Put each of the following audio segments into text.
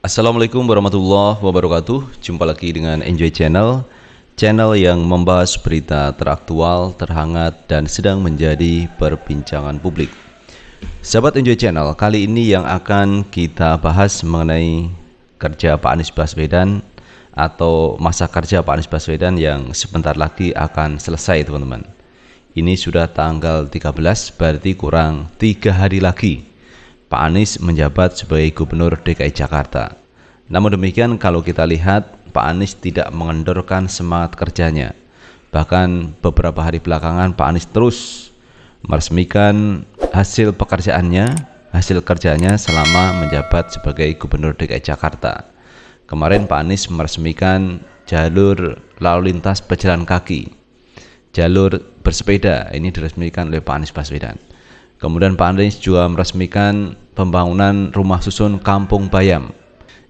Assalamualaikum warahmatullahi wabarakatuh. Jumpa lagi dengan Enjoy Channel, channel yang membahas berita teraktual, terhangat, dan sedang menjadi perbincangan publik. Sahabat Enjoy Channel, kali ini yang akan kita bahas mengenai kerja Pak Anies Baswedan atau masa kerja Pak Anies Baswedan yang sebentar lagi akan selesai, teman-teman. Ini sudah tanggal 13, berarti kurang 3 hari lagi Pak Anies menjabat sebagai Gubernur DKI Jakarta. Namun demikian, kalau kita lihat, Pak Anies tidak mengendorkan semangat kerjanya. Bahkan beberapa hari belakangan Pak Anies terus meresmikan hasil kerjanya selama menjabat sebagai Gubernur DKI Jakarta. Kemarin Pak Anies meresmikan jalur lalu lintas pejalan kaki, jalur bersepeda, ini diresmikan oleh Pak Anies Baswedan. Kemudian Pak Anies juga meresmikan pembangunan rumah susun Kampung Bayam.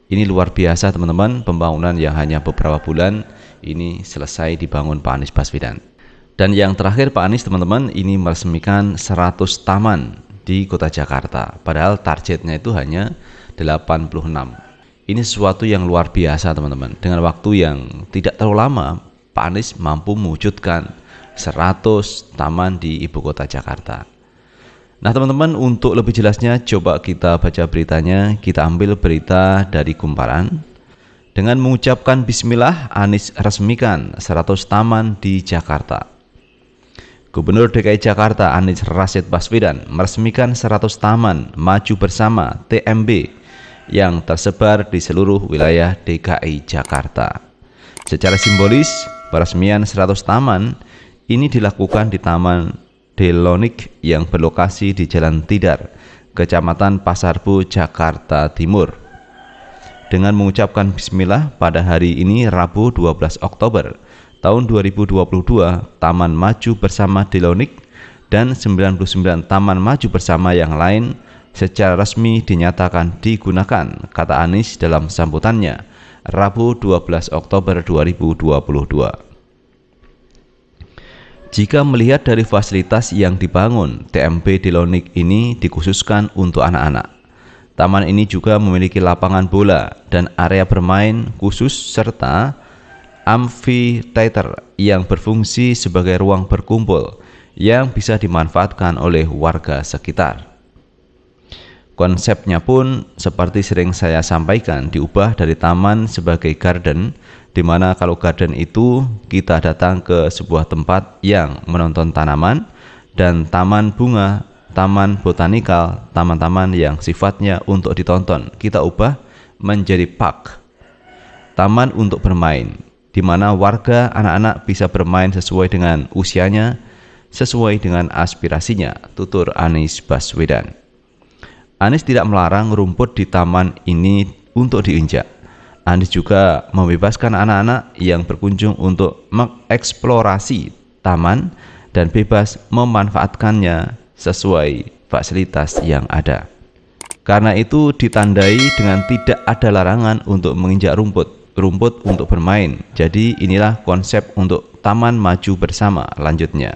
Ini luar biasa, teman-teman, pembangunan yang hanya beberapa bulan ini selesai dibangun Pak Anies Baswedan. Dan yang terakhir Pak Anies, teman-teman, ini meresmikan 100 taman di kota Jakarta. Padahal targetnya itu hanya 86. Ini sesuatu yang luar biasa, teman-teman. Dengan waktu yang tidak terlalu lama, Pak Anies mampu mewujudkan 100 taman di ibu kota Jakarta. Nah, teman-teman, untuk lebih jelasnya coba kita baca beritanya. Kita ambil berita dari Kumparan. Dengan mengucapkan bismillah, Anies resmikan 100 taman di Jakarta. Gubernur DKI Jakarta Anies Rashid Baswedan meresmikan 100 taman maju bersama TMB yang tersebar di seluruh wilayah DKI Jakarta. Secara simbolis, peresmian 100 taman ini dilakukan di Taman Delonik yang berlokasi di Jalan Tidar, Kecamatan Pasarbo, Jakarta Timur. Dengan mengucapkan bismillah pada hari ini Rabu 12 Oktober tahun 2022, Taman Maju Bersama Delonik dan 99 taman maju bersama yang lain secara resmi dinyatakan digunakan, kata Anies dalam sambutannya Rabu 12 Oktober 2022. Jika melihat dari fasilitas yang dibangun, TMB Delonik ini dikhususkan untuk anak-anak. Taman ini juga memiliki lapangan bola dan area bermain khusus serta amphitheater yang berfungsi sebagai ruang berkumpul yang bisa dimanfaatkan oleh warga sekitar. Konsepnya pun seperti sering saya sampaikan, diubah dari taman sebagai garden, di mana kalau garden itu kita datang ke sebuah tempat yang menonton tanaman, dan taman bunga, taman botanikal, taman-taman yang sifatnya untuk ditonton, kita ubah menjadi park, taman untuk bermain, di mana warga anak-anak bisa bermain sesuai dengan usianya, sesuai dengan aspirasinya, tutur Anies Baswedan. Anies tidak melarang rumput di taman ini untuk diinjak. Anies juga membebaskan anak-anak yang berkunjung untuk mengeksplorasi taman dan bebas memanfaatkannya sesuai fasilitas yang ada. Karena itu ditandai dengan tidak ada larangan untuk menginjak rumput untuk bermain. Jadi inilah konsep untuk Taman Maju Bersama lanjutnya.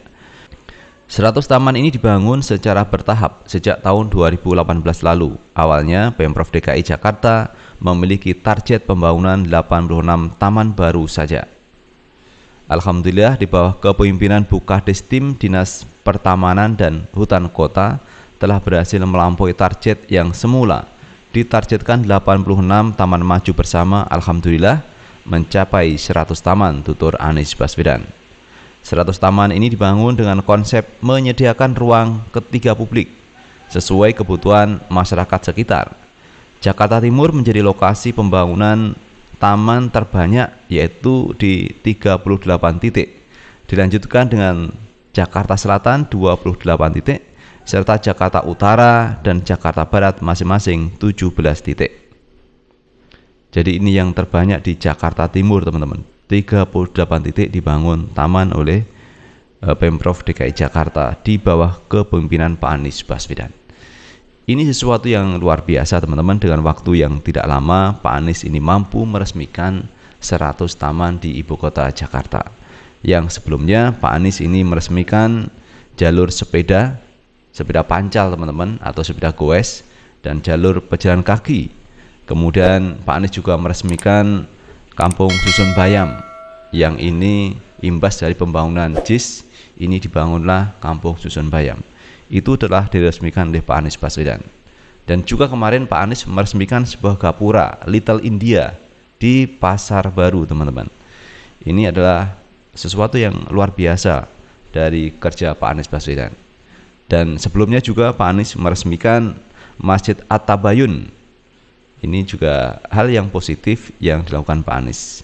100 taman ini dibangun secara bertahap sejak tahun 2018 lalu. Awalnya Pemprov DKI Jakarta memiliki target pembangunan 86 taman baru saja. Alhamdulillah, di bawah kepemimpinan Bu Kades, tim Dinas Pertamanan dan Hutan Kota telah berhasil melampaui target yang semula ditargetkan 86 taman maju bersama. Alhamdulillah mencapai 100 taman, tutur Anies Baswedan. 100 taman ini dibangun dengan konsep menyediakan ruang ketiga publik sesuai kebutuhan masyarakat sekitar. Jakarta Timur menjadi lokasi pembangunan taman terbanyak, yaitu di 38 titik. Dilanjutkan dengan Jakarta Selatan 28 titik, serta Jakarta Utara dan Jakarta Barat masing-masing 17 titik. Jadi ini yang terbanyak di Jakarta Timur, teman-teman. 38 titik dibangun taman oleh Pemprov DKI Jakarta di bawah kepemimpinan Pak Anies Baswedan. Ini sesuatu yang luar biasa, teman-teman. Dengan waktu yang tidak lama, Pak Anies ini mampu meresmikan 100 taman di ibu kota Jakarta. Yang sebelumnya Pak Anies ini meresmikan jalur sepeda pancal, teman-teman, atau sepeda goes, dan jalur pejalan kaki Kemudian Pak Anies juga meresmikan Kampung Susun Bayam, yang ini imbas dari pembangunan JIS, ini dibangunlah Kampung Susun Bayam. Itu telah diresmikan oleh Pak Anies Baswedan. Dan juga kemarin Pak Anies meresmikan sebuah gapura Little India di Pasar Baru, teman-teman. Ini adalah sesuatu yang luar biasa dari kerja Pak Anies Baswedan. Dan sebelumnya juga Pak Anies meresmikan Masjid At-Tabayun. Ini juga hal yang positif yang dilakukan Pak Anies.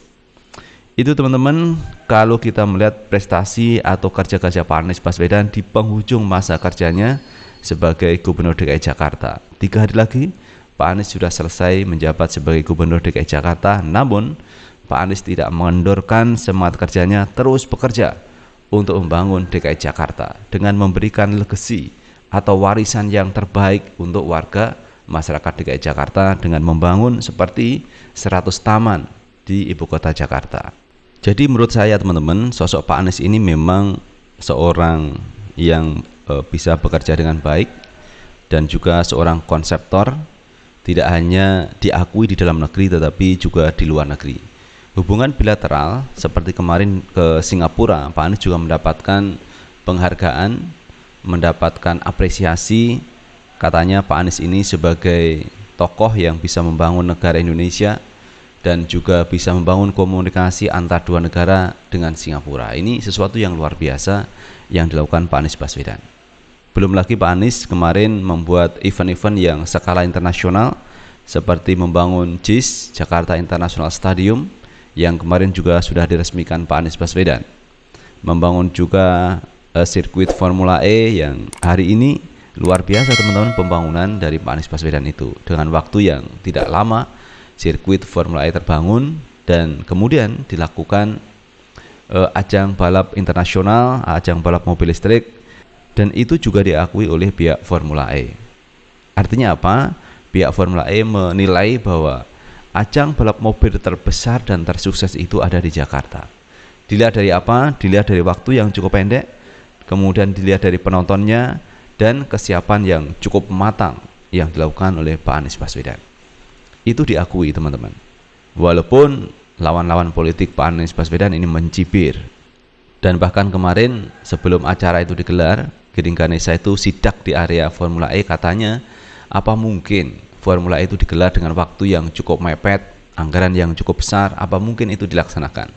Itu teman-teman, kalau kita melihat prestasi atau kerja-kerja Pak Anies Baswedan di penghujung masa kerjanya sebagai Gubernur DKI Jakarta. 3 hari lagi Pak Anies sudah selesai menjabat sebagai Gubernur DKI Jakarta, namun Pak Anies tidak mengendorkan semangat kerjanya terus bekerja untuk membangun DKI Jakarta dengan memberikan legasi atau warisan yang terbaik untuk warga masyarakat DKI Jakarta dengan membangun seperti 100 taman di ibu kota Jakarta. Jadi menurut saya teman-teman, sosok Pak Anies ini memang seorang yang bisa bekerja dengan baik dan juga seorang konseptor, tidak hanya diakui di dalam negeri tetapi juga di luar negeri. Hubungan bilateral seperti kemarin ke Singapura, Pak Anies juga mendapatkan penghargaan, mendapatkan apresiasi. Katanya Pak Anies ini sebagai tokoh yang bisa membangun negara Indonesia dan juga bisa membangun komunikasi antar dua negara dengan Singapura. Ini sesuatu yang luar biasa yang dilakukan Pak Anies Baswedan. Belum lagi Pak Anies kemarin membuat event-event yang skala internasional seperti membangun JIS, Jakarta International Stadium, yang kemarin juga sudah diresmikan Pak Anies Baswedan. Membangun juga sirkuit Formula E yang hari ini luar biasa teman-teman pembangunan dari Pak Anies Baswedan itu. Dengan waktu yang tidak lama, sirkuit Formula E terbangun dan kemudian dilakukan ajang balap internasional, ajang balap mobil listrik, dan itu juga diakui oleh pihak Formula E. Artinya apa? Pihak Formula E menilai bahwa ajang balap mobil terbesar dan tersukses itu ada di Jakarta. Dilihat dari apa? Dilihat dari waktu yang cukup pendek, kemudian dilihat dari penontonnya, dan kesiapan yang cukup matang yang dilakukan oleh Pak Anies Baswedan. Itu diakui teman-teman. Walaupun lawan-lawan politik Pak Anies Baswedan ini mencibir. Dan bahkan kemarin sebelum acara itu digelar, Giring Ganesa itu sidak di area Formula E, katanya apa mungkin Formula E itu digelar dengan waktu yang cukup mepet, anggaran yang cukup besar, apa mungkin itu dilaksanakan.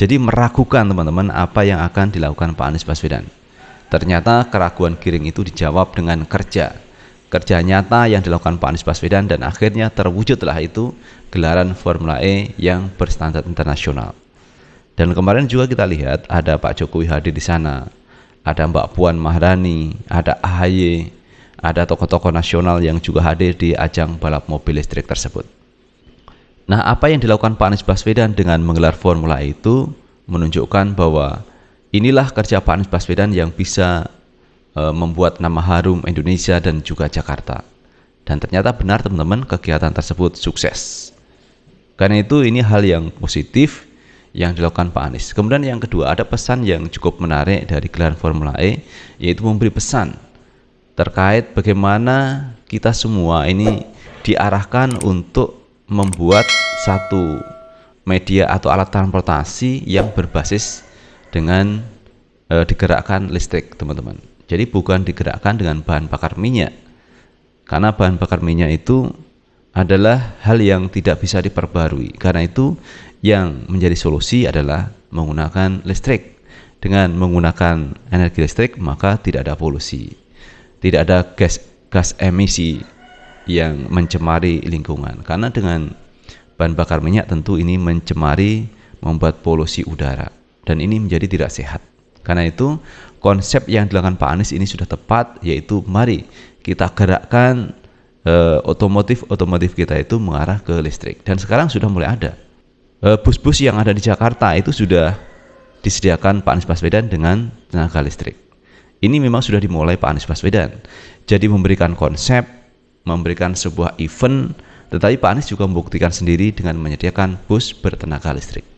Jadi meragukan teman-teman apa yang akan dilakukan Pak Anies Baswedan. Ternyata keraguan Giring itu dijawab dengan kerja nyata yang dilakukan Pak Anies Baswedan, dan akhirnya terwujudlah itu gelaran Formula E yang berstandar internasional. Dan kemarin juga kita lihat ada Pak Jokowi hadir di sana, ada Mbak Puan Maharani, ada AHY, ada tokoh-tokoh nasional yang juga hadir di ajang balap mobil listrik tersebut. Nah, apa yang dilakukan Pak Anies Baswedan dengan menggelar Formula E itu menunjukkan bahwa inilah kerja Pak Anies Baswedan yang bisa membuat nama harum Indonesia dan juga Jakarta. Dan ternyata benar teman-teman, kegiatan tersebut sukses. Karena itu ini hal yang positif yang dilakukan Pak Anies. Kemudian yang kedua, ada pesan yang cukup menarik dari gelaran Formula E, yaitu memberi pesan terkait bagaimana kita semua ini diarahkan untuk membuat satu media atau alat transportasi yang berbasis dengan digerakkan listrik, teman-teman. Jadi bukan digerakkan dengan bahan bakar minyak, karena bahan bakar minyak itu adalah hal yang tidak bisa diperbarui. Karena itu yang menjadi solusi adalah menggunakan listrik. Dengan menggunakan energi listrik maka tidak ada polusi, tidak ada gas emisi yang mencemari lingkungan. Karena dengan bahan bakar minyak tentu ini mencemari, membuat polusi udara, dan ini menjadi tidak sehat. Karena itu konsep yang dilakukan Pak Anies ini sudah tepat, yaitu mari kita gerakkan otomotif kita itu mengarah ke listrik. Dan sekarang sudah mulai ada bus-bus yang ada di Jakarta itu sudah disediakan Pak Anies Baswedan dengan tenaga listrik. Ini memang sudah dimulai Pak Anies Baswedan. Jadi memberikan konsep, memberikan sebuah event, tetapi Pak Anies juga membuktikan sendiri dengan menyediakan bus bertenaga listrik.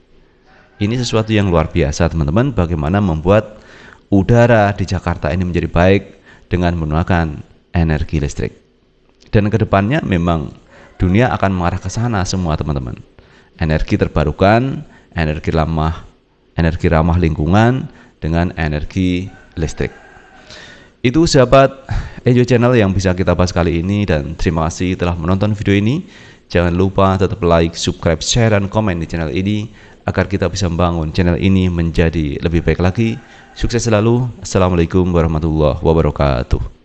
Ini sesuatu yang luar biasa teman-teman, bagaimana membuat udara di Jakarta ini menjadi baik dengan menggunakan energi listrik. Dan kedepannya memang dunia akan mengarah ke sana semua teman-teman. Energi terbarukan, energi ramah lingkungan dengan energi listrik. Itu sahabat Ejo Channel yang bisa kita bahas kali ini, dan terima kasih telah menonton video ini. Jangan lupa tetap like, subscribe, share, dan komen di channel ini agar kita bisa membangun channel ini menjadi lebih baik lagi. Sukses selalu. Assalamualaikum warahmatullahi wabarakatuh.